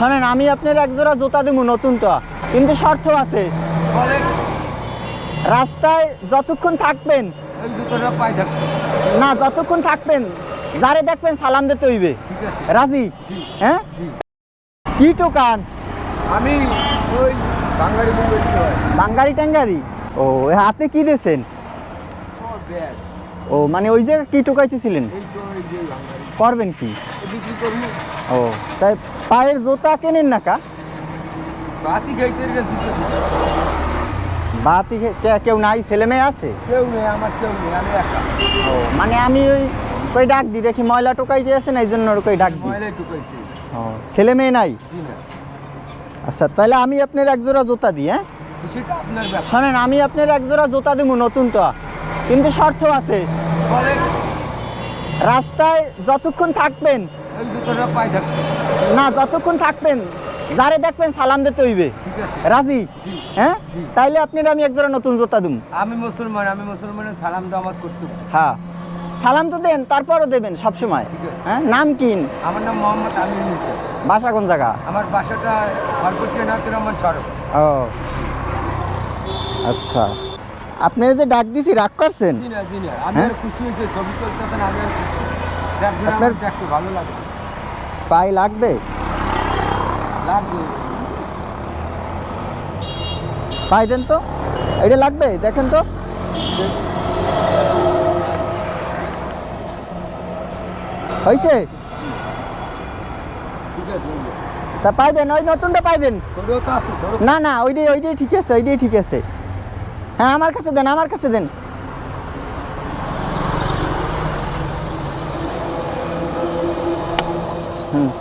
শোনেন, আমি আপনার এক জোড়া জুতা দেব নতুন, তো কিন্তু শর্ত আছে। রাস্তায় যতক্ষণ থাকবেন না, যতক্ষণ থাকবেন যারে দেখবেন সালাম দিতে হইবে। রাজি? হ্যাঁ, কি টোকান? আমি ওই বাঙ্গারি টাঙ্গারি। ও, হাতে কি দিয়েছেন? ও, মানে ওই যে কি টোকাইতেছিলেন? করবেন কি? ও, তাই পায়ের জুতা কেনেন না কা? বাতি কেউ নাই? ছেলে মেয়ে আছে? কেউ নেই, আমার কেউ নেই, আমি একা। ও, মানে আমি ওই কই ডাক দিই, দেখি ময়লা টোকাই দিয়েছে না, এই জন্য ওর কই ডাক দিই। ময়লাই টুকাইছে। ও, ছেলে মেয়ে নাই? জি না। আচ্ছা, তাহলে আমি আপনার এক জোড়া জুতা দিই। হ্যাঁ, সেটা আপনার ব্যাপার। শোনেন, আমি আপনার এক জোড়া জুতা দেবো নতুন, তো কিন্তু শর্ত আছে। রাস্তায় যতক্ষণ থাকবেন ওই জুতোটা পাই থাকবে না, যতক্ষণ থাকবেন যারে দেখবেন সালাম দিতে হইবে। ঠিক আছে। রাজি? জি। হ্যাঁ, জি। তাইলে আপনার আমি এক জোড়া নতুন জুতা দেবো। আমি মুসলমানের সালাম তো আমার করতে হবে। হ্যাঁ, সালাম তো দেন, তারপরও দেবেন সব সময়। ঠিক আছে। হ্যাঁ, নাম কি? আমার নাম মোহাম্মদ আমির মির্জা। বাসা কোন জায়গা? আমার বাসাটা সর্বোচ্চ নাতুর রহমান সড়ক। ও, আচ্ছা। আপনার যে ডাক দিছি রাগ করছেন? জি না, জি না, আমি আর খুশি হয়েছে, ছবি তুলতেছেন, আমি আর খুশি। আপনার আপনার দেখতে ভালো লাগে। পায়ে লাগবে? লাগবে। পাই দেন তো, এটা লাগবে, দেখেন তো। হয়েছে? ঠিক আছে। তা পাই দেন, ওই নতুনটা পাই দেন। ছবিও তো আছে, ছবি। না না, ওইটাই ঠিক আছে, ওইটাই ঠিক আছে। হ্যাঁ, আমার কাছে দেন, আমার কাছে দেন।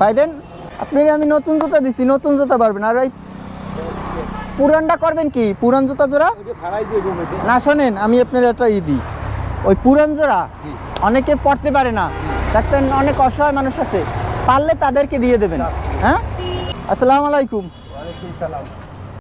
পাই দেন। আপনি আমি নতুন জুতা দিছি, নতুন জুতা পারবেন। আর ওই পুরানটা করবেন কি? পুরান জুতা জোড়া ওইটা ভাড়াই দিয়ে জমেছে। না, শোনেন, আমি আপনার একটা দিই। ওই পুরান জোড়া জি। অনেকে পড়তে পারে না, দেখবেন অনেক অসহায় মানুষ আছে, পারলে তাদেরকে দিয়ে দেবেন। হ্যাঁ, আসসালামু আলাইকুম। ওয়ালাইকুম সালাম।